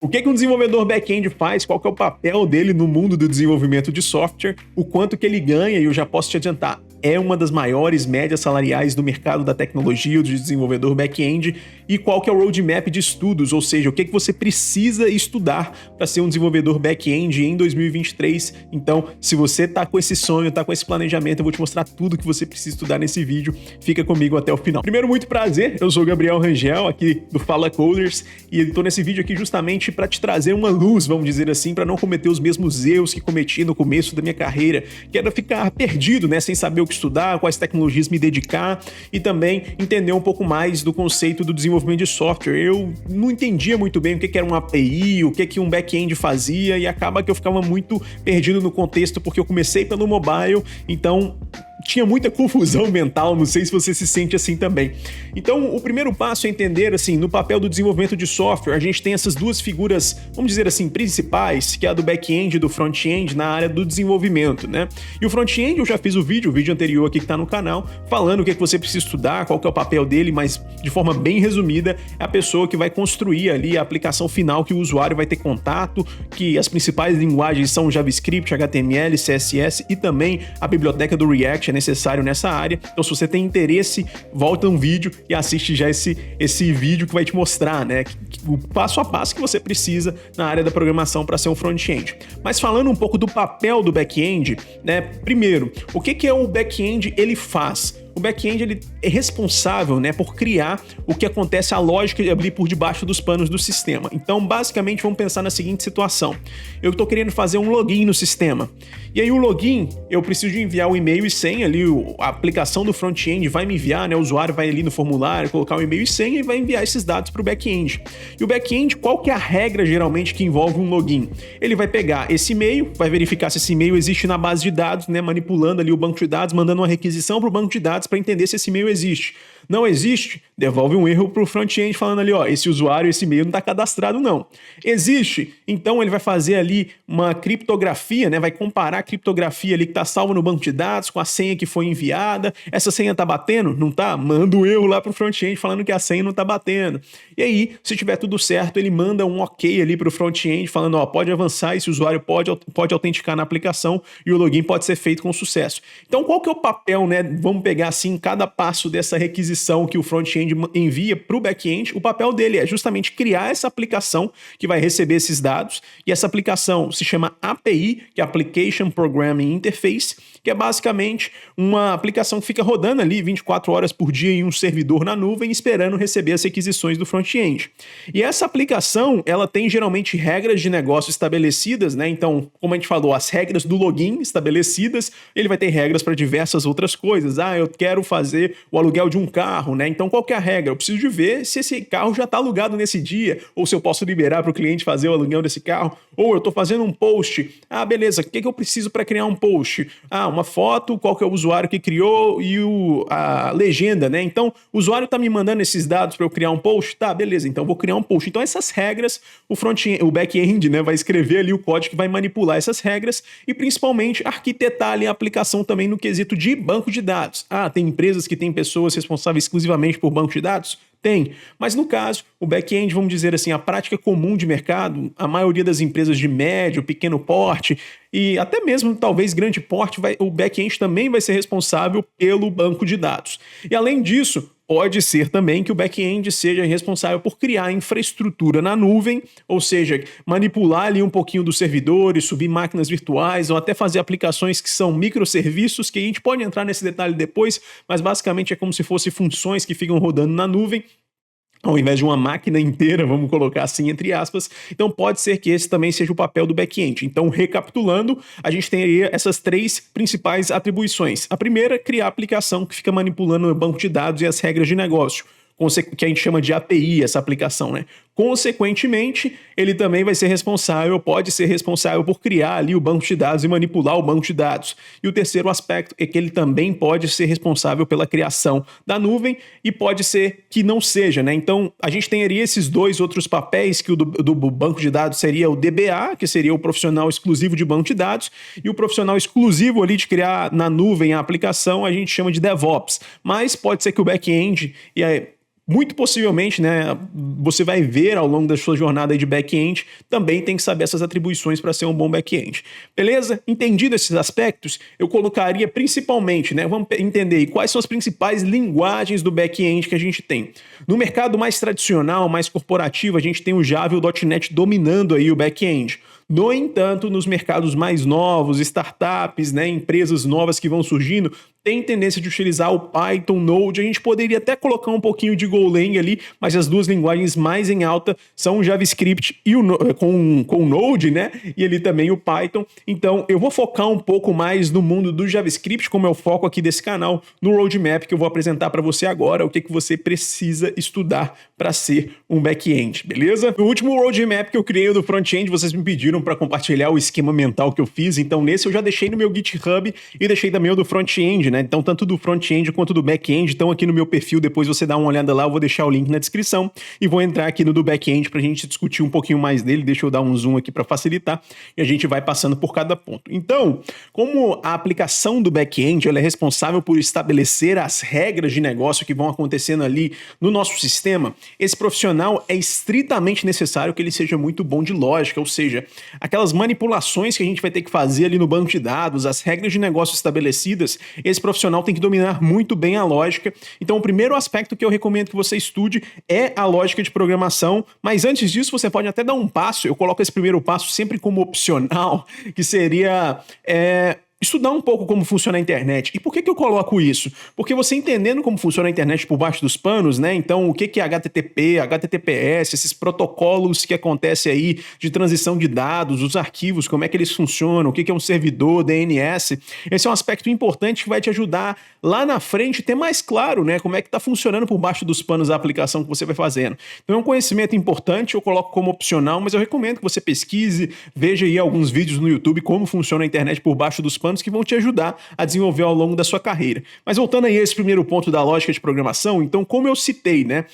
O que um desenvolvedor back-end faz? Qual que é o papel dele no mundo do desenvolvimento de software? O quanto que ele ganha? E eu já posso te adiantar, é uma das maiores médias salariais do mercado da tecnologia, de desenvolvedor back-end. E qual que é o roadmap de estudos? Ou seja, o que você precisa estudar para ser um desenvolvedor back-end em 2023? Então, se você está com esse sonho, está com esse planejamento, eu vou te mostrar tudo que você precisa estudar nesse vídeo. Fica comigo até o final. Primeiro, muito prazer, eu sou o Gabriel Rangel, aqui do Fala Coders, e estou nesse vídeo aqui justamente para te trazer uma luz, vamos dizer assim, para não cometer os mesmos erros que cometi no começo da minha carreira, que era ficar perdido, né, sem saber o que estudar, quais tecnologias me dedicar e também entender um pouco mais do conceito do desenvolvimento de software. Eu não entendia muito bem o que era uma API, o que um back-end fazia e acaba que eu ficava muito perdido no contexto porque eu comecei pelo mobile, então tinha muita confusão mental, não sei se você se sente assim também. Então, o primeiro passo é entender, assim, no papel do desenvolvimento de software, a gente tem essas duas figuras, vamos dizer assim, principais, que é a do back-end e do front-end na área do desenvolvimento, né? E o front-end, eu já fiz o vídeo anterior aqui que tá no canal, falando o que você precisa estudar, qual que é o papel dele, mas de forma bem resumida, é a pessoa que vai construir ali a aplicação final que o usuário vai ter contato, que as principais linguagens são JavaScript, HTML, CSS e também a biblioteca do React é necessário nessa área. Então, se você tem interesse, volta um vídeo e assiste já esse vídeo que vai te mostrar, né, o passo a passo que você precisa na área da programação para ser um front-end. Mas falando um pouco do papel do back-end, né, primeiro, o que o back-end ele faz? O back-end ele é responsável, né, por criar o que acontece, a lógica ali por debaixo dos panos do sistema. Então, basicamente, vamos pensar na seguinte situação. Eu estou querendo fazer um login no sistema. E aí o login, eu preciso de enviar o e-mail e senha ali, a aplicação do front-end vai me enviar, né, o usuário vai ali no formulário, colocar o e-mail e senha e vai enviar esses dados para o back-end. E o back-end, qual que é a regra geralmente que envolve um login? Ele vai pegar esse e-mail, vai verificar se esse e-mail existe na base de dados, né, manipulando ali o banco de dados, mandando uma requisição para o banco de dados para entender se esse e-mail existe. Não existe? Devolve um erro para o front-end falando ali, ó, esse usuário, esse e-mail não está cadastrado não. Existe? Então ele vai fazer ali uma criptografia, né? Vai comparar a criptografia ali que está salva no banco de dados com a senha que foi enviada. Essa senha está batendo? Não está? Manda um erro lá para o front-end falando que a senha não está batendo. E aí, se tiver tudo certo, ele manda um ok ali para o front-end falando, ó, pode avançar, esse usuário pode autenticar na aplicação e o login pode ser feito com sucesso. Então qual que é o papel, né? Vamos pegar assim cada passo dessa requisição que o front-end envia para o back-end. O papel dele é justamente criar essa aplicação que vai receber esses dados, e essa aplicação se chama API, que é Application Programming Interface, que é basicamente uma aplicação que fica rodando ali 24 horas por dia em um servidor na nuvem, esperando receber as requisições do front-end. E essa aplicação, ela tem geralmente regras de negócio estabelecidas, né? Então, como a gente falou, as regras do login estabelecidas, ele vai ter regras para diversas outras coisas. Ah, eu quero fazer o aluguel de um carro, né? Então, qual que é a regra? Eu preciso de ver se esse carro já está alugado nesse dia, ou se eu posso liberar para o cliente fazer o aluguel desse carro, ou eu estou fazendo um post. Ah, beleza, o que eu preciso para criar um post? Ah, uma foto, qual que é o usuário que criou e a legenda, né? Então, o usuário está me mandando esses dados para eu criar um post? Tá, beleza, então eu vou criar um post. Então, essas regras, o back-end, né, vai escrever ali o código que vai manipular essas regras e, principalmente, arquitetar ali a aplicação também no quesito de banco de dados. Ah, tem empresas que têm pessoas responsáveis exclusivamente por banco de dados? Tem, mas no caso, o back-end, vamos dizer assim, a prática comum de mercado, a maioria das empresas de médio, pequeno porte e até mesmo talvez grande porte, o back-end também vai ser responsável pelo banco de dados. E além disso, pode ser também que o back-end seja responsável por criar infraestrutura na nuvem, ou seja, manipular ali um pouquinho dos servidores, subir máquinas virtuais ou até fazer aplicações que são microserviços, que a gente pode entrar nesse detalhe depois, mas basicamente é como se fossem funções que ficam rodando na nuvem, ao invés de uma máquina inteira, vamos colocar assim, entre aspas. Então pode ser que esse também seja o papel do back-end. Então, recapitulando, a gente tem aí essas três principais atribuições. A primeira, criar a aplicação que fica manipulando o banco de dados e as regras de negócio, que a gente chama de API, essa aplicação, né? Consequentemente, ele também vai ser responsável, pode ser responsável por criar ali o banco de dados e manipular o banco de dados. E o terceiro aspecto é que ele também pode ser responsável pela criação da nuvem e pode ser que não seja, né? Então, a gente teria esses dois outros papéis, que o do banco de dados seria o DBA, que seria o profissional exclusivo de banco de dados, e o profissional exclusivo ali de criar na nuvem a aplicação, a gente chama de DevOps. Mas pode ser que o back-end muito possivelmente, né, você vai ver ao longo da sua jornada aí de back-end, também tem que saber essas atribuições para ser um bom back-end. Beleza? Entendido esses aspectos, eu colocaria principalmente, né, vamos entender aí quais são as principais linguagens do back-end que a gente tem. No mercado mais tradicional, mais corporativo, a gente tem o Java e o .NET dominando aí o back-end. No entanto, nos mercados mais novos, startups, né, empresas novas que vão surgindo, tem tendência de utilizar o Python, Node. A gente poderia até colocar um pouquinho de Golang ali, mas as duas linguagens mais em alta são o JavaScript e com o Node, né? E ali também o Python. Então, eu vou focar um pouco mais no mundo do JavaScript, como é o foco aqui desse canal, no roadmap que eu vou apresentar para você agora, o que você precisa estudar para ser um back-end, beleza? No último roadmap que eu criei do front-end, vocês me pediram para compartilhar o esquema mental que eu fiz, então nesse eu já deixei no meu GitHub e deixei também o do front-end, né? Então tanto do front-end quanto do back-end estão aqui no meu perfil, depois você dá uma olhada lá, eu vou deixar o link na descrição e vou entrar aqui no do back-end pra gente discutir um pouquinho mais dele. Deixa eu dar um zoom aqui para facilitar e a gente vai passando por cada ponto. Então, como a aplicação do back-end ela é responsável por estabelecer as regras de negócio que vão acontecendo ali no nosso sistema, esse profissional é estritamente necessário que ele seja muito bom de lógica, ou seja, aquelas manipulações que a gente vai ter que fazer ali no banco de dados, as regras de negócio estabelecidas, esse profissional tem que dominar muito bem a lógica. Então, o primeiro aspecto que eu recomendo que você estude é a lógica de programação, mas antes disso, você pode até dar um passo, eu coloco esse primeiro passo sempre como opcional, que seria estudar um pouco como funciona a internet. E por que eu coloco isso? Porque você entendendo como funciona a internet por baixo dos panos, né? Então, o que é HTTP, HTTPS, esses protocolos que acontecem aí de transição de dados, os arquivos, como é que eles funcionam, o que é um servidor, DNS. Esse é um aspecto importante que vai te ajudar lá na frente ter mais claro, né? Como é que está funcionando por baixo dos panos a aplicação que você vai fazendo. Então, é um conhecimento importante, eu coloco como opcional, mas eu recomendo que você pesquise, veja aí alguns vídeos no YouTube como funciona a internet por baixo dos panos que vão te ajudar a desenvolver ao longo da sua carreira. Mas voltando aí a esse primeiro ponto da lógica de programação, então, como eu citei, né,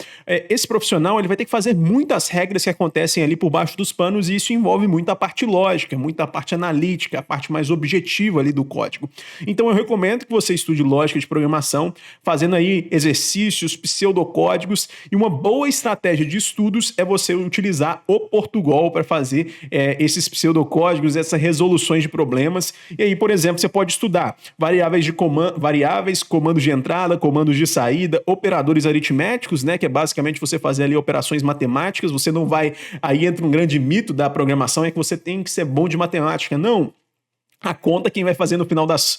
esse profissional ele vai ter que fazer muitas regras que acontecem ali por baixo dos panos e isso envolve muita parte lógica, muita parte analítica, a parte mais objetiva ali do código. Então, eu recomendo que você estude lógica de programação, fazendo aí exercícios, pseudocódigos e uma boa estratégia de estudos é você utilizar o Portugal para fazer esses pseudocódigos, essas resoluções de problemas. E aí, por exemplo, você pode estudar variáveis, comandos de entrada, comandos de saída, operadores aritméticos, né, que é basicamente você fazer ali operações matemáticas. Você não vai... Aí entra um grande mito da programação, é que você tem que ser bom de matemática. Não. A conta quem vai fazer no final das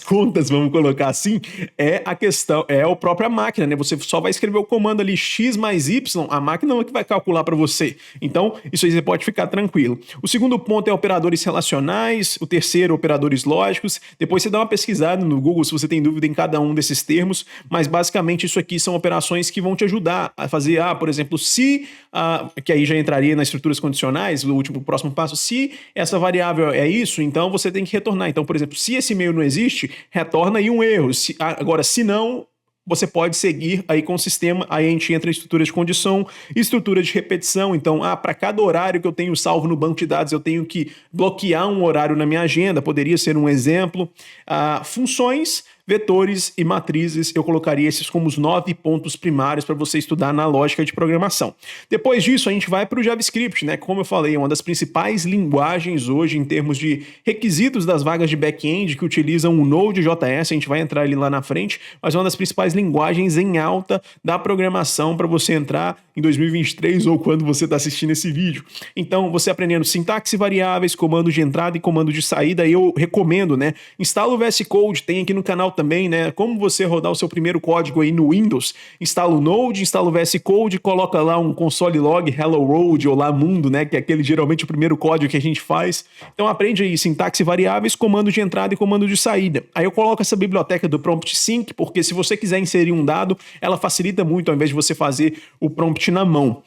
contas, vamos colocar assim, é a questão, é a própria máquina, né? Você só vai escrever o comando ali x mais y, a máquina não é que vai calcular para você. Então, isso aí você pode ficar tranquilo. O segundo ponto é operadores relacionais, o terceiro, operadores lógicos. Depois você dá uma pesquisada no Google se você tem dúvida em cada um desses termos, mas basicamente isso aqui são operações que vão te ajudar a fazer, por exemplo, se, que aí já entraria nas estruturas condicionais, o próximo passo, se essa variável é isso, então você tem que retornar. Então, por exemplo, se esse e-mail não existe, retorna aí um erro. Agora, se não, você pode seguir aí com o sistema, aí a gente entra em estrutura de condição, estrutura de repetição. Então, para cada horário que eu tenho salvo no banco de dados, eu tenho que bloquear um horário na minha agenda, poderia ser um exemplo. Funções, vetores e matrizes, eu colocaria esses como os 9 pontos primários para você estudar na lógica de programação. Depois disso, a gente vai para o JavaScript, né? Como eu falei, é uma das principais linguagens hoje em termos de requisitos das vagas de back-end que utilizam o Node.js, a gente vai entrar ali lá na frente, mas é uma das principais linguagens em alta da programação para você entrar em 2023 ou quando você está assistindo esse vídeo. Então, você aprendendo sintaxe variáveis, comando de entrada e comando de saída, eu recomendo, né? Instala o VS Code, tem aqui no canal também, né? Como você rodar o seu primeiro código aí no Windows, instala o Node, instala o VS Code, coloca lá um console log Hello World ou lá Mundo, né? Que é aquele geralmente o primeiro código que a gente faz. Então aprende aí sintaxe variáveis, comando de entrada e comando de saída. Aí eu coloco essa biblioteca do Prompt Sync, porque se você quiser inserir um dado, ela facilita muito ao invés de você fazer o prompt na mão.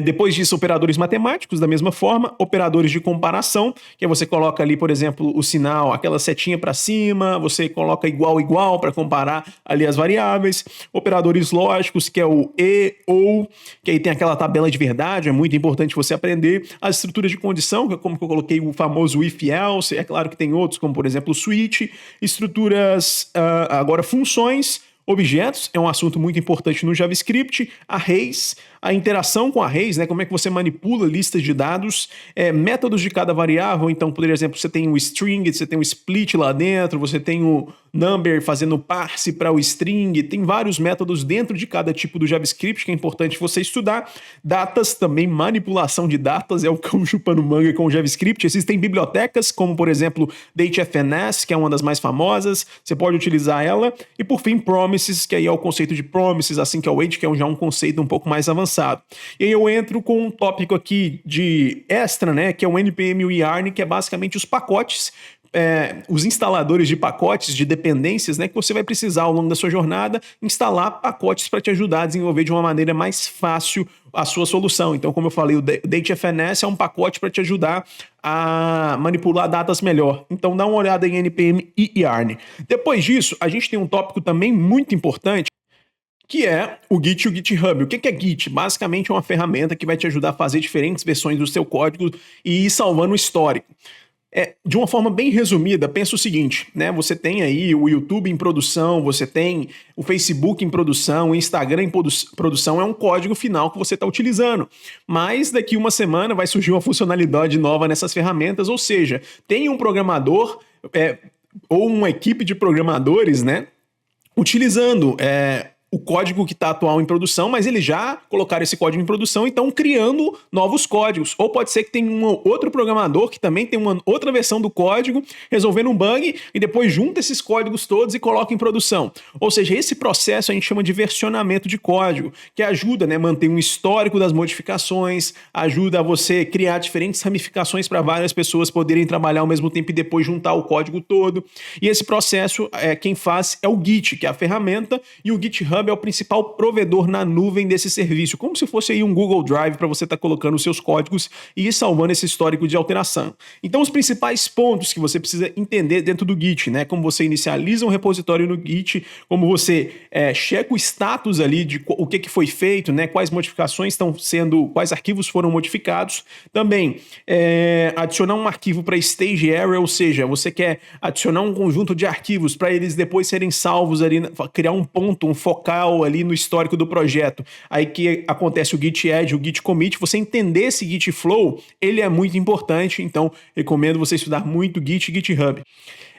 Depois disso, operadores matemáticos, da mesma forma, operadores de comparação, que você coloca ali, por exemplo, o sinal, aquela setinha para cima, você coloca igual para comparar ali as variáveis, operadores lógicos, que é o e, ou, que aí tem aquela tabela de verdade, é muito importante você aprender, as estruturas de condição, que é como que eu coloquei o famoso if-else, é claro que tem outros, como por exemplo o switch, estruturas, agora funções, Objetos é um assunto muito importante no JavaScript, arrays, a interação com arrays, né? Como é que você manipula listas de dados, métodos de cada variável. Então, por exemplo, você tem o string, você tem o split lá dentro, você tem o number fazendo parse para o string, tem vários métodos dentro de cada tipo do JavaScript que é importante você estudar. Datas também, manipulação de datas, é o cão chupando manga com o JavaScript. Existem bibliotecas, como por exemplo DateFNS, que é uma das mais famosas, você pode utilizar ela. E por fim, promises, que aí é o conceito de promises, assim que é o Age, que é já um conceito um pouco mais avançado. E aí eu entro com um tópico aqui de extra, né, que é o NPM e o Yarn, que é basicamente os pacotes, os instaladores de pacotes, de dependências, né, que você vai precisar ao longo da sua jornada instalar pacotes para te ajudar a desenvolver de uma maneira mais fácil a sua solução. Então, como eu falei, o DateFNS é um pacote para te ajudar a manipular datas melhor. Então, dá uma olhada em NPM e Yarn. Depois disso, a gente tem um tópico também muito importante, que é o Git e o GitHub. O que é Git? Basicamente é uma ferramenta que vai te ajudar a fazer diferentes versões do seu código e ir salvando o histórico. De uma forma bem resumida, pensa o seguinte, né? Você tem aí o YouTube em produção, você tem o Facebook em produção, o Instagram em produção, é um código final que você está utilizando. Mas daqui uma semana vai surgir uma funcionalidade nova nessas ferramentas, ou seja, tem um programador ou uma equipe de programadores, né, utilizando o código que está atual em produção, mas eles já colocaram esse código em produção e estão criando novos códigos. Ou pode ser que tenha um outro programador que também tem uma outra versão do código, resolvendo um bug, e depois junta esses códigos todos e coloca em produção. Ou seja, esse processo a gente chama de versionamento de código, que ajuda, né, a manter um histórico das modificações, ajuda a você criar diferentes ramificações para várias pessoas poderem trabalhar ao mesmo tempo e depois juntar o código todo. E esse processo, quem faz é o Git, que é a ferramenta, e o GitHub é o principal provedor na nuvem desse serviço, como se fosse aí um Google Drive para você estar colocando os seus códigos e ir salvando esse histórico de alteração. Então, os principais pontos que você precisa entender dentro do Git, né? Como você inicializa um repositório no Git, como você checa o status ali de o que foi feito, né? Quais modificações estão sendo, quais arquivos foram modificados. Também adicionar um arquivo para stage area, ou seja, você quer adicionar um conjunto de arquivos para eles depois serem salvos ali, criar um ponto, um focal ali no histórico do projeto. Aí que acontece o git add, o git commit. Você entender esse git flow, ele é muito importante, então recomendo você estudar muito Git e GitHub.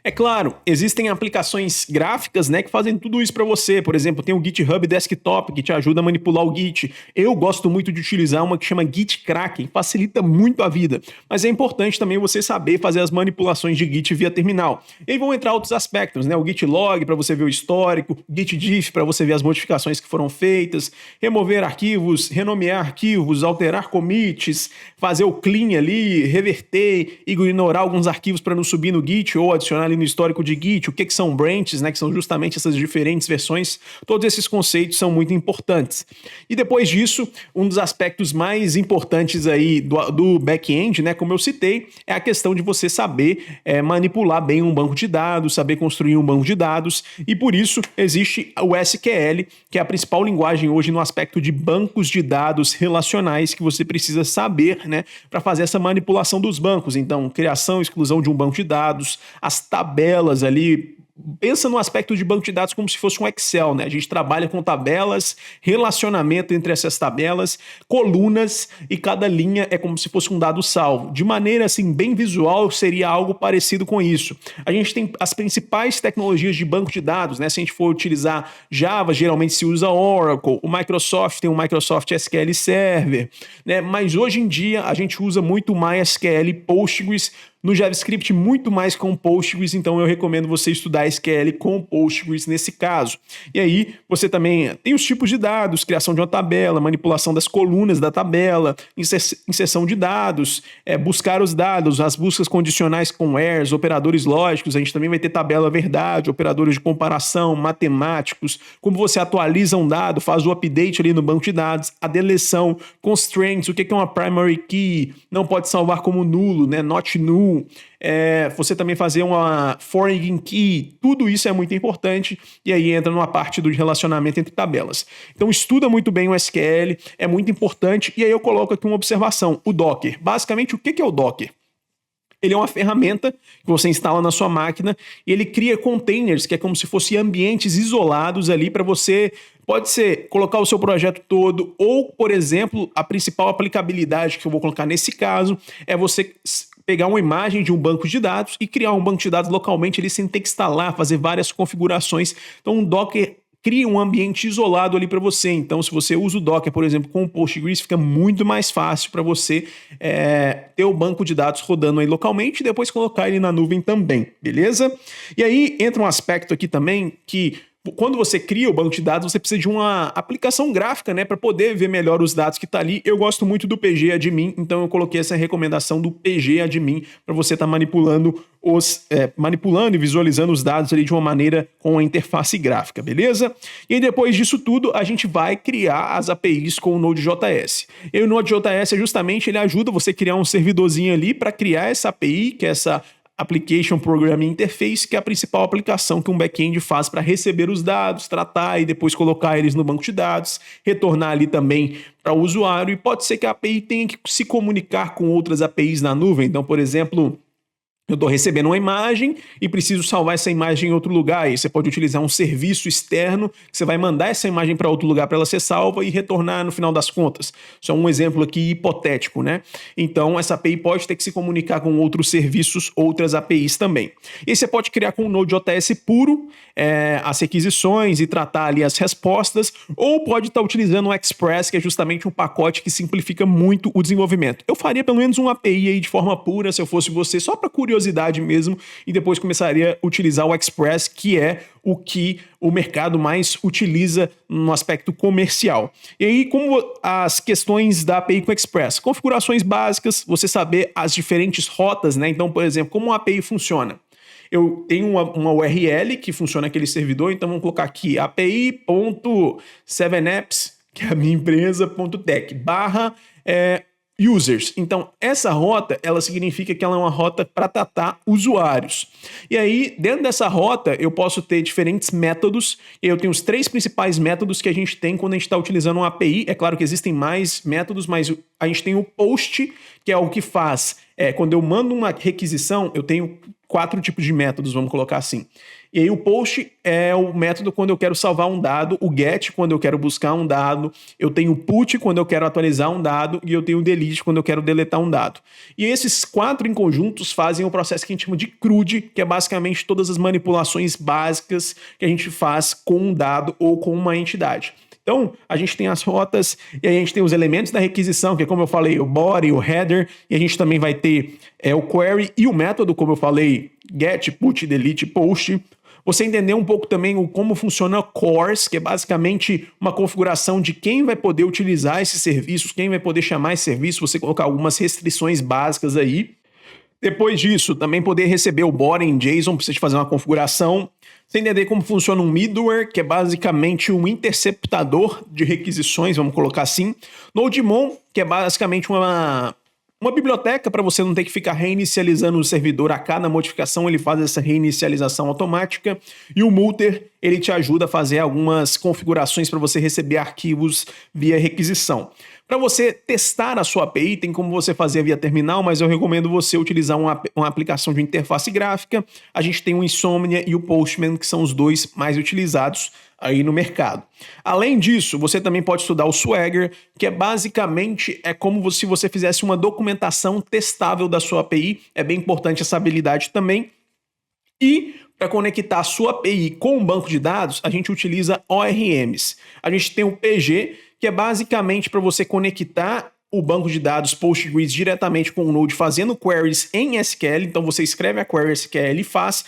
É claro, existem aplicações gráficas, né, que fazem tudo isso para você. Por exemplo, tem o GitHub Desktop, que te ajuda a manipular o Git. Eu gosto muito de utilizar uma que chama GitKraken, facilita muito a vida. Mas é importante também você saber fazer as manipulações de Git via terminal. E aí vão entrar outros aspectos, né? O Gitlog para você ver o histórico, o Gitdiff para você ver as modificações que foram feitas, remover arquivos, renomear arquivos, alterar commits, fazer o clean ali, reverter, ignorar alguns arquivos para não subir no Git ou adicionar ali no histórico de Git, o que são branches, né, que são justamente essas diferentes versões. Todos esses conceitos são muito importantes. E depois disso, um dos aspectos mais importantes aí do back-end, né, como eu citei, é a questão de você saber manipular bem um banco de dados, saber construir um banco de dados, e por isso existe o SQL, que é a principal linguagem hoje no aspecto de bancos de dados relacionais que você precisa saber, né, para fazer essa manipulação dos bancos. Então, criação e exclusão de um banco de dados, as tabelas ali. Pensa no aspecto de banco de dados como se fosse um Excel, né? A gente trabalha com tabelas, relacionamento entre essas tabelas, colunas, e cada linha é como se fosse um dado salvo. De maneira assim bem visual, seria algo parecido com isso. A gente tem as principais tecnologias de banco de dados, né? Se a gente for utilizar Java, geralmente se usa Oracle, o Microsoft tem o Microsoft SQL Server, né? Mas hoje em dia a gente usa muito MySQL, Postgres, no JavaScript muito mais com Postgres, então eu recomendo você estudar SQL com Postgres nesse caso. E aí você também tem os tipos de dados, criação de uma tabela, manipulação das colunas da tabela, inserção de dados, buscar os dados, as buscas condicionais com wheres, operadores lógicos, a gente também vai ter tabela verdade, operadores de comparação, matemáticos, como você atualiza um dado, faz o update ali no banco de dados, a deleção, constraints, o que é uma primary key, não pode salvar como nulo, né, not null, você também fazer uma foreign key, tudo isso é muito importante, e aí entra numa parte do relacionamento entre tabelas. Então estuda muito bem o SQL, é muito importante, e aí eu coloco aqui uma observação, o Docker. Basicamente, o que é o Docker? Ele é uma ferramenta que você instala na sua máquina e ele cria containers, que é como se fossem ambientes isolados ali para você, pode ser colocar o seu projeto todo ou, por exemplo, a principal aplicabilidade que eu vou colocar nesse caso é você pegar uma imagem de um banco de dados e criar um banco de dados localmente ali sem ter que instalar, fazer várias configurações. Então, um Docker cria um ambiente isolado ali para você. Então, se você usa o Docker, por exemplo, com o Postgres, fica muito mais fácil para você ter o banco de dados rodando aí localmente e depois colocar ele na nuvem também, beleza? E aí entra um aspecto aqui também que quando você cria o banco de dados, você precisa de uma aplicação gráfica, né, para poder ver melhor os dados que tá ali. Eu gosto muito do PG Admin, então eu coloquei essa recomendação do PG Admin para você estar manipulando e visualizando os dados ali de uma maneira com a interface gráfica, beleza? E aí, depois disso tudo, a gente vai criar as APIs com o Node.js. E o Node.js justamente ele ajuda você a criar um servidorzinho ali para criar essa API, que é essa Application Programming Interface, que é a principal aplicação que um back-end faz para receber os dados, tratar e depois colocar eles no banco de dados, retornar ali também para o usuário, e pode ser que a API tenha que se comunicar com outras APIs na nuvem. Então, por exemplo, eu estou recebendo uma imagem e preciso salvar essa imagem em outro lugar. Aí você pode utilizar um serviço externo que você vai mandar essa imagem para outro lugar para ela ser salva e retornar no final das contas. Só um exemplo aqui hipotético, né? Então, essa API pode ter que se comunicar com outros serviços, outras APIs também. E aí você pode criar com o Node.js puro as requisições e tratar ali as respostas, ou pode estar utilizando o Express, que é justamente um pacote que simplifica muito o desenvolvimento. Eu faria pelo menos uma API aí de forma pura, se eu fosse você, só para curiosidade mesmo, e depois começaria a utilizar o Express, que é o que o mercado mais utiliza no aspecto comercial. E aí, como as questões da API com Express? Configurações básicas, você saber as diferentes rotas, né? Então, por exemplo, como uma API funciona? Eu tenho uma URL que funciona aquele servidor, então vamos colocar aqui api.7apps, que é a minha empresa, .tech, /users. Então, essa rota, ela significa que ela é uma rota para tratar usuários. E aí, dentro dessa rota, eu posso ter diferentes métodos. E eu tenho os 3 principais métodos que a gente tem quando a gente está utilizando uma API. É claro que existem mais métodos, mas a gente tem o POST, que é o que faz. Quando eu mando uma requisição, eu tenho 4 tipos de métodos, vamos colocar assim. E aí o POST é o método quando eu quero salvar um dado, o GET quando eu quero buscar um dado, eu tenho o PUT quando eu quero atualizar um dado e eu tenho o DELETE quando eu quero deletar um dado. E esses 4 em conjuntos fazem o processo que a gente chama de CRUD, que é basicamente todas as manipulações básicas que a gente faz com um dado ou com uma entidade. Então, a gente tem as rotas e aí a gente tem os elementos da requisição, que é como eu falei, o body, o header, e a gente também vai ter o query e o método, como eu falei, get, put, delete, post. Você entender um pouco também como funciona o CORS, que é basicamente uma configuração de quem vai poder utilizar esses serviços, quem vai poder chamar esse serviço, você colocar algumas restrições básicas aí. Depois disso, também poder receber o body em JSON, precisa fazer uma configuração. Você entender como funciona um middleware, que é basicamente um interceptador de requisições, vamos colocar assim. Nodemon, que é basicamente uma biblioteca para você não ter que ficar reinicializando o servidor a cada modificação, ele faz essa reinicialização automática. E o Multer, ele te ajuda a fazer algumas configurações para você receber arquivos via requisição. Para você testar a sua API, tem como você fazer via terminal, mas eu recomendo você utilizar uma aplicação de interface gráfica. A gente tem o Insomnia e o Postman, que são os 2 mais utilizados aí no mercado. Além disso, você também pode estudar o Swagger, que é basicamente como se você fizesse uma documentação testável da sua API. É bem importante essa habilidade também. E para conectar a sua API com um banco de dados, a gente utiliza ORMs. A gente tem o PG, que é basicamente para você conectar o banco de dados Postgres diretamente com o Node, fazendo queries em SQL. Então você escreve a query SQL, faz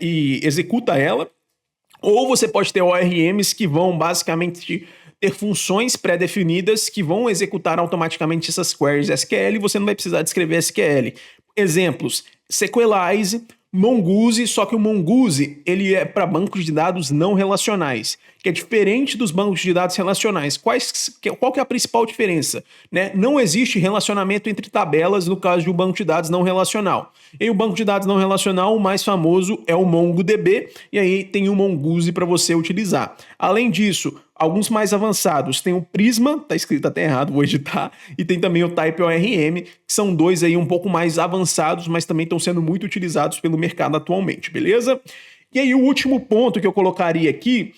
e executa ela. Ou você pode ter ORMs que vão basicamente ter funções pré-definidas que vão executar automaticamente essas queries SQL e você não vai precisar de escrever SQL. Exemplos, Sequelize, Mongoose, só que o Mongoose ele é para bancos de dados não relacionais. que é diferente dos bancos de dados relacionais. Qual que é a principal diferença? Né? Não existe relacionamento entre tabelas no caso de um banco de dados não relacional. E o banco de dados não relacional, o mais famoso é o MongoDB, e aí tem o Mongoose para você utilizar. Além disso, alguns mais avançados tem o Prisma, tá escrito até errado, vou editar, e tem também o TypeORM, que são dois aí um pouco mais avançados, mas também estão sendo muito utilizados pelo mercado atualmente, beleza? E aí o último ponto que eu colocaria aqui,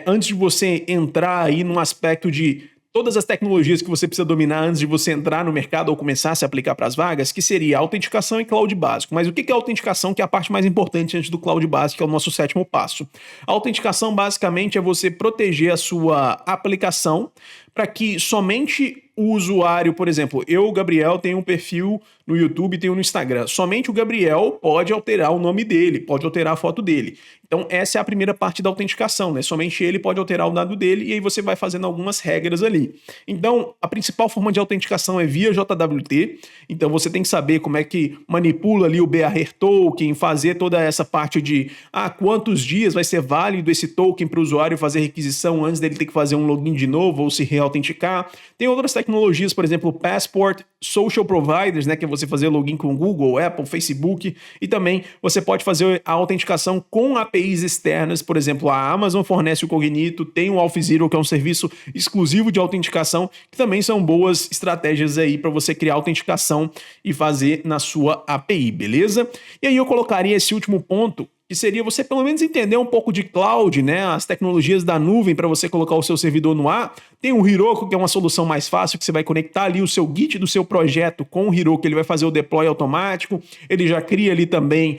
antes de você entrar aí num aspecto de todas as tecnologias que você precisa dominar antes de você entrar no mercado ou começar a se aplicar para as vagas, que seria autenticação e cloud básico. Mas o que é autenticação, que é a parte mais importante antes do cloud básico, que é o nosso 7º passo? A autenticação basicamente é você proteger a sua aplicação para que somente o usuário, por exemplo, eu, Gabriel, tenho um perfil no YouTube e tenho no Instagram. Somente o Gabriel pode alterar o nome dele, pode alterar a foto dele. Então, essa é a primeira parte da autenticação, né? Somente ele pode alterar o dado dele e aí você vai fazendo algumas regras ali. Então, a principal forma de autenticação é via JWT. Então, você tem que saber como é que manipula ali o bearer token, fazer toda essa parte de quantos dias vai ser válido esse token para o usuário fazer requisição antes dele ter que fazer um login de novo ou se reautenticar. Tem outras tecnologias, por exemplo, Passport, Social Providers, né, que é você fazer login com Google, Apple, Facebook, e também você pode fazer a autenticação com APIs externas, por exemplo, a Amazon fornece o Cognito, tem o Auth0, que é um serviço exclusivo de autenticação, que também são boas estratégias aí para você criar autenticação e fazer na sua API, beleza? E aí eu colocaria esse último ponto, que seria você pelo menos entender um pouco de cloud, né? As tecnologias da nuvem para você colocar o seu servidor no ar. Tem o Heroku, que é uma solução mais fácil, que você vai conectar ali o seu Git do seu projeto com o Heroku, ele vai fazer o deploy automático, ele já cria ali também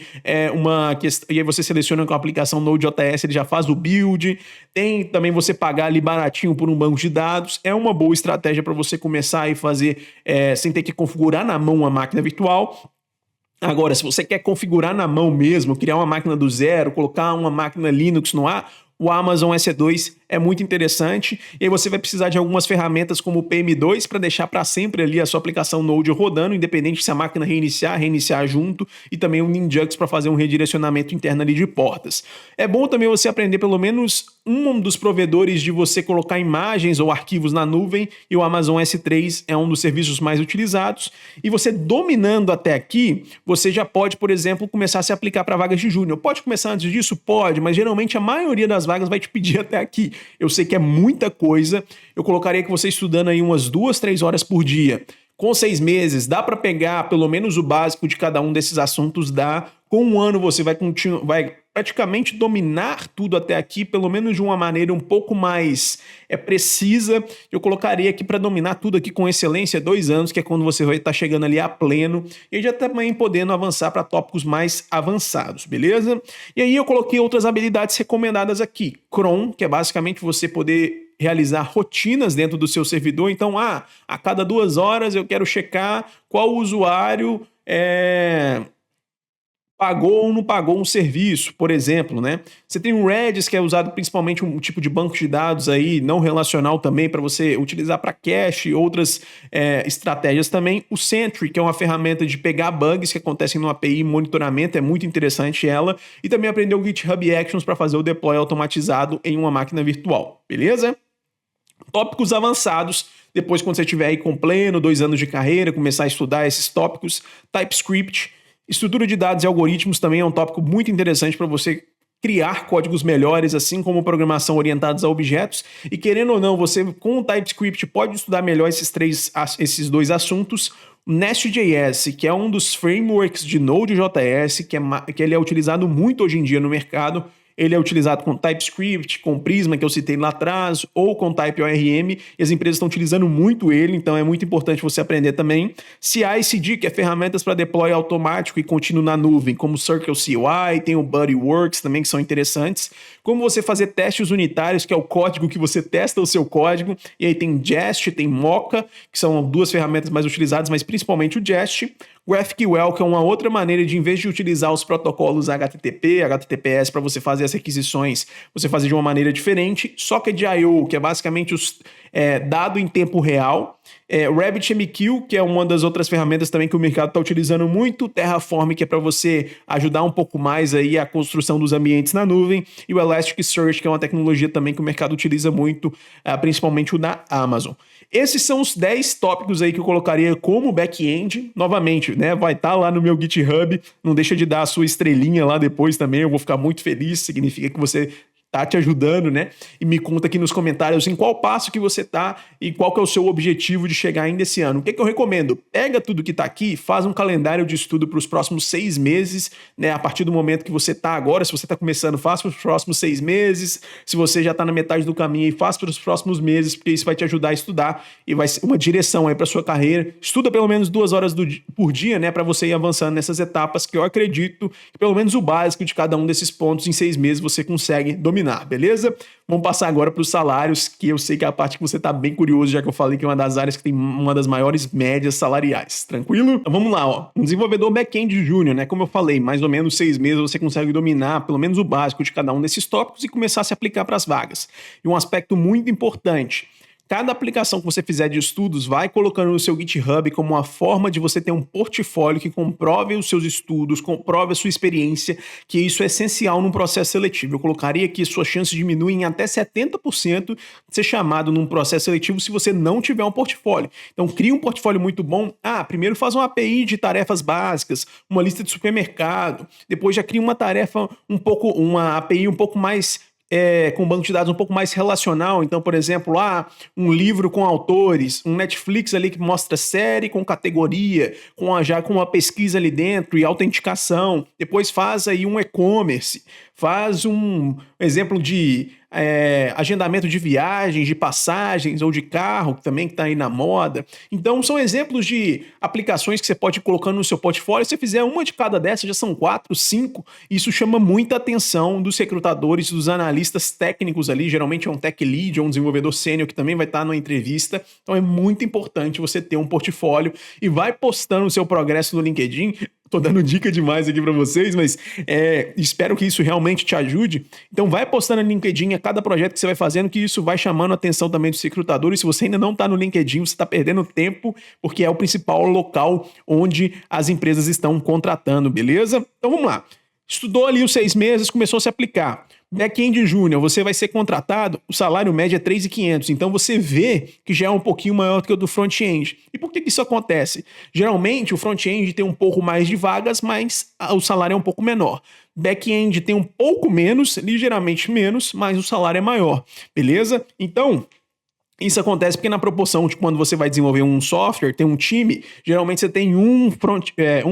uma questão, e aí você seleciona com a aplicação Node.js, ele já faz o build. Tem também você pagar ali baratinho por um banco de dados, é uma boa estratégia para você começar e fazer sem ter que configurar na mão a máquina virtual. Agora, se você quer configurar na mão mesmo, criar uma máquina do zero, colocar uma máquina Linux no ar, o Amazon EC2 é muito interessante, e aí você vai precisar de algumas ferramentas como o PM2 para deixar para sempre ali a sua aplicação Node rodando, independente se a máquina reiniciar junto, e também o Ninjux para fazer um redirecionamento interno ali de portas. É bom também você aprender pelo menos um dos provedores de você colocar imagens ou arquivos na nuvem, e o Amazon S3 é um dos serviços mais utilizados, e você dominando até aqui, você já pode, por exemplo, começar a se aplicar para vagas de júnior. Pode começar antes disso? Pode, mas geralmente a maioria das vagas vai te pedir até aqui. Eu sei que é muita coisa, eu colocaria que você estudando aí umas 2, 3 horas por dia. Com 6 meses, dá para pegar pelo menos o básico de cada um desses assuntos, dá. Com um ano você vai praticamente dominar tudo até aqui, pelo menos de uma maneira um pouco mais precisa. Eu colocaria aqui para dominar tudo aqui com excelência 2 anos, que é quando você vai estar chegando ali a pleno, e já também podendo avançar para tópicos mais avançados, beleza? E aí eu coloquei outras habilidades recomendadas aqui. Cron, que é basicamente você poder realizar rotinas dentro do seu servidor. Então, a cada 2 horas eu quero checar qual usuário pagou ou não pagou um serviço, por exemplo, né? Você tem o Redis, que é usado principalmente um tipo de banco de dados aí, não relacional também, para você utilizar para cache e outras estratégias também. O Sentry, que é uma ferramenta de pegar bugs que acontecem no API, monitoramento, é muito interessante ela. E também aprender o GitHub Actions para fazer o deploy automatizado em uma máquina virtual, beleza? Tópicos avançados, depois quando você estiver aí com pleno, 2 anos de carreira, começar a estudar esses tópicos. TypeScript, estrutura de dados e algoritmos também é um tópico muito interessante para você criar códigos melhores, assim como programação orientados a objetos. E querendo ou não, você com o TypeScript pode estudar melhor esses 2 assuntos. Nest.js, que é um dos frameworks de Node.js, que ele é utilizado muito hoje em dia no mercado. Ele é utilizado com TypeScript, com Prisma, que eu citei lá atrás, ou com TypeORM, e as empresas estão utilizando muito ele, então é muito importante você aprender também. CI/CD, que é ferramentas para deploy automático e contínuo na nuvem, como CircleCI, tem o BuddyWorks também, que são interessantes. Como você fazer testes unitários, que é o código que você testa o seu código, e aí tem Jest, tem Mocha, que são 2 ferramentas mais utilizadas, mas principalmente o Jest. GraphQL, que é uma outra maneira de, em vez de utilizar os protocolos HTTP, HTTPS para você fazer as requisições, você fazer de uma maneira diferente. Socket.io, que é basicamente dado em tempo real. RabbitMQ, que é uma das outras ferramentas também que o mercado está utilizando muito, Terraform, que é para você ajudar um pouco mais aí a construção dos ambientes na nuvem, e o Elasticsearch, que é uma tecnologia também que o mercado utiliza muito, principalmente o da Amazon. Esses são os 10 tópicos aí que eu colocaria como back-end. Novamente, né? Vai estar lá no meu GitHub. Não deixa de dar a sua estrelinha lá depois também. Eu vou ficar muito feliz. Significa que você tá te ajudando, né? E me conta aqui nos comentários em qual passo que você tá e qual que é o seu objetivo de chegar ainda esse ano. O que eu recomendo? Pega tudo que tá aqui, faz um calendário de estudo para os próximos 6 meses, né? A partir do momento que você tá agora, se você tá começando, faça para os próximos 6 meses. Se você já tá na metade do caminho, faça para os próximos meses, porque isso vai te ajudar a estudar e vai ser uma direção aí para sua carreira. Estuda pelo menos 2 horas por dia, né? Para você ir avançando nessas etapas, que eu acredito que pelo menos o básico de cada um desses pontos em 6 meses você consegue dominar. Beleza? Vamos passar agora para os salários, que eu sei que é a parte que você está bem curioso, já que eu falei que é uma das áreas que tem uma das maiores médias salariais. Tranquilo? Então vamos lá, ó. Um desenvolvedor back-end júnior, né? Como eu falei, mais ou menos 6 meses você consegue dominar pelo menos o básico de cada um desses tópicos e começar a se aplicar para as vagas. E um aspecto muito importante: cada aplicação que você fizer de estudos, vai colocando no seu GitHub como uma forma de você ter um portfólio que comprove os seus estudos, comprove a sua experiência, que isso é essencial num processo seletivo. Eu colocaria que suas chances diminuem em até 70% de ser chamado num processo seletivo se você não tiver um portfólio. Então, cria um portfólio muito bom. Primeiro faz uma API de tarefas básicas, uma lista de supermercado. Depois já cria uma uma API um pouco mais com um banco de dados um pouco mais relacional. Então, por exemplo, um livro com autores, um Netflix ali que mostra série com categoria, já com uma pesquisa ali dentro e autenticação. Depois faz aí um e-commerce, faz um exemplo de agendamento de viagens, de passagens ou de carro, que também está aí na moda. Então, são exemplos de aplicações que você pode ir colocando no seu portfólio. Se você fizer uma de cada dessas, já são 4, 5. Isso chama muita atenção dos recrutadores, dos analistas técnicos ali. Geralmente é um tech lead ou um desenvolvedor sênior que também vai estar numa entrevista. Então, é muito importante você ter um portfólio e vai postando o seu progresso no LinkedIn. Tô dando dica demais aqui para vocês, mas espero que isso realmente te ajude. Então vai postando no LinkedIn a cada projeto que você vai fazendo, que isso vai chamando a atenção também dos recrutadores. Se você ainda não está no LinkedIn, você está perdendo tempo, porque é o principal local onde as empresas estão contratando, beleza? Então vamos lá. Estudou ali os 6 meses, começou a se aplicar. Back-end júnior, você vai ser contratado, o salário médio é 3.500, então você vê que já é um pouquinho maior do que o do front-end. E por que isso acontece? Geralmente o front-end tem um pouco mais de vagas, mas o salário é um pouco menor. Back-end tem um pouco menos, ligeiramente menos, mas o salário é maior, beleza? Então, isso acontece porque na proporção de quando você vai desenvolver um software, tem um time, geralmente você tem um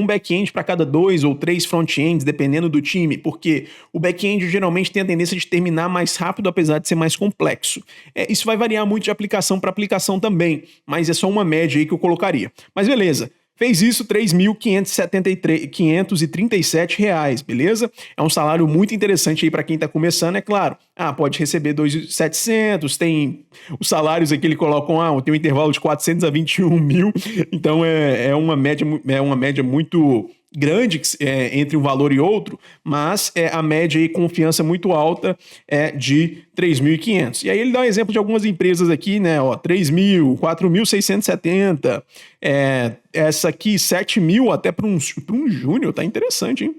back-end para cada 2 ou 3 front-ends, dependendo do time, porque o back-end geralmente tem a tendência de terminar mais rápido, apesar de ser mais complexo. Isso vai variar muito de aplicação para aplicação também, mas é só uma média aí que eu colocaria. Mas beleza. Fez isso, R$ 3.537, beleza? É um salário muito interessante aí para quem está começando, é claro. Pode receber 2.700, tem os salários aqui, ele colocam, tem um intervalo de 400 a 21 mil, então é uma média muito grande entre um valor e outro, mas a média aí, confiança muito alta de 3.500. E aí ele dá um exemplo de algumas empresas aqui, né? 3.000, 4.670, essa aqui 7.000 até para um júnior, tá interessante, hein?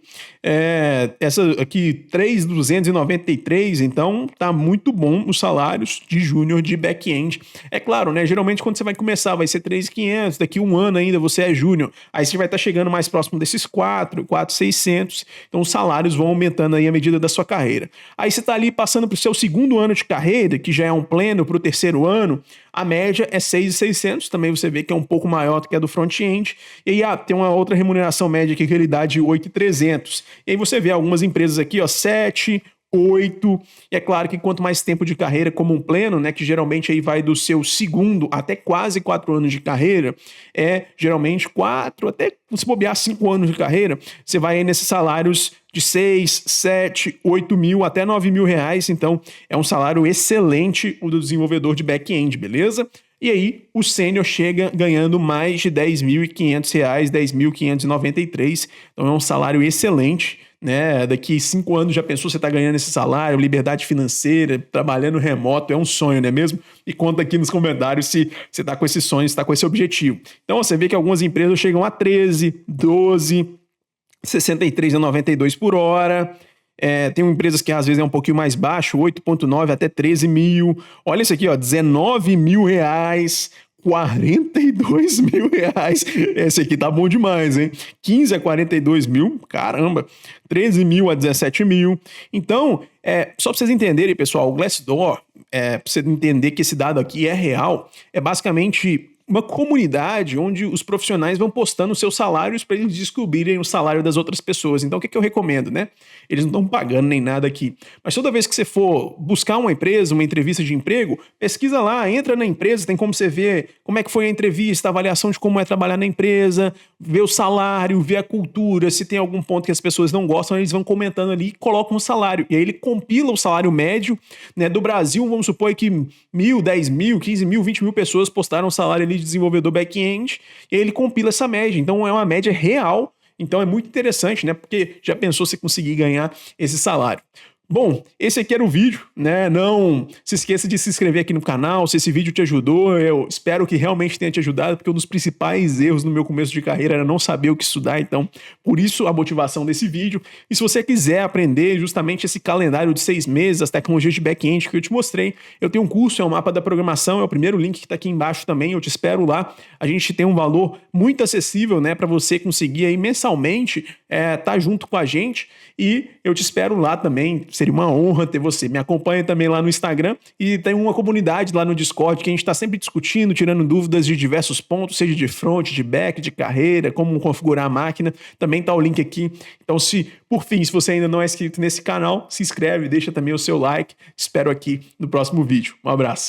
Essa aqui 3.293, então tá muito bom os salários de júnior de back-end. É claro, né? Geralmente quando você vai começar vai ser 3.500, daqui um ano ainda você é júnior, aí você vai estar chegando mais próximo desses 4.600, então os salários vão aumentando aí à medida da sua carreira. Aí você tá ali passando pro seu segundo ano de carreira, que já é um pleno, pro terceiro ano, a média é 6.600, também você vê que é um pouco maior do que a do front-end, e aí tem uma outra remuneração média aqui que ele dá de 8.300. E aí você vê algumas empresas aqui, 7, 8, e é claro que quanto mais tempo de carreira como um pleno, né, que geralmente aí vai do seu segundo até quase 4 anos de carreira, geralmente 4, até se bobear 5 anos de carreira, você vai aí nesses salários de 6, 7, 8 mil até 9 mil reais, então é um salário excelente o do desenvolvedor de back-end, beleza? E aí o sênior chega ganhando mais de R$ 10.500, 10.593, então é um salário excelente, né? Daqui 5 anos já pensou você tá ganhando esse salário, liberdade financeira, trabalhando remoto, é um sonho, não é mesmo? E conta aqui nos comentários se você tá com esse sonho, se tá com esse objetivo. Então você vê que algumas empresas chegam a 13, 12, 63,92 por hora. Tem empresas que às vezes é um pouquinho mais baixo, 8,9 até 13 mil. Olha isso aqui, ó, 19 mil reais, 42 mil reais. Esse aqui tá bom demais, hein? 15 a 42 mil, caramba. 13 mil a 17 mil. Então, só pra vocês entenderem, pessoal, o Glassdoor, pra você entender que esse dado aqui é real, é basicamente uma comunidade onde os profissionais vão postando seus salários para eles descobrirem o salário das outras pessoas. Então, o que eu recomendo, né? Eles não estão pagando nem nada aqui. Mas toda vez que você for buscar uma empresa, uma entrevista de emprego, pesquisa lá, entra na empresa, tem como você ver como é que foi a entrevista, a avaliação de como é trabalhar na empresa, ver o salário, ver a cultura, se tem algum ponto que as pessoas não gostam, eles vão comentando ali e colocam o salário. E aí ele compila o salário médio, né, do Brasil, vamos supor que 1.000, 10 mil, 15 mil, 20 mil pessoas postaram o salário ali de desenvolvedor back-end, e aí ele compila essa média. Então é uma média real. Então é muito interessante, né? Porque já pensou você conseguir ganhar esse salário. Bom, esse aqui era o vídeo, né? Não se esqueça de se inscrever aqui no canal, se esse vídeo te ajudou, eu espero que realmente tenha te ajudado, porque um dos principais erros no meu começo de carreira era não saber o que estudar, então por isso a motivação desse vídeo. E se você quiser aprender justamente esse calendário de 6 meses, as tecnologias de back-end que eu te mostrei, eu tenho um curso, é o Mapa da Programação, é o primeiro link que tá aqui embaixo também, eu te espero lá. A gente tem um valor muito acessível, né, para você conseguir aí mensalmente tá junto com a gente, e eu te espero lá também. Seria uma honra ter você. Me acompanha também lá no Instagram e tem uma comunidade lá no Discord que a gente está sempre discutindo, tirando dúvidas de diversos pontos, seja de front, de back, de carreira, como configurar a máquina. Também tá o link aqui. Então, por fim, se você ainda não é inscrito nesse canal, se inscreve, deixa também o seu like. Espero aqui no próximo vídeo. Um abraço.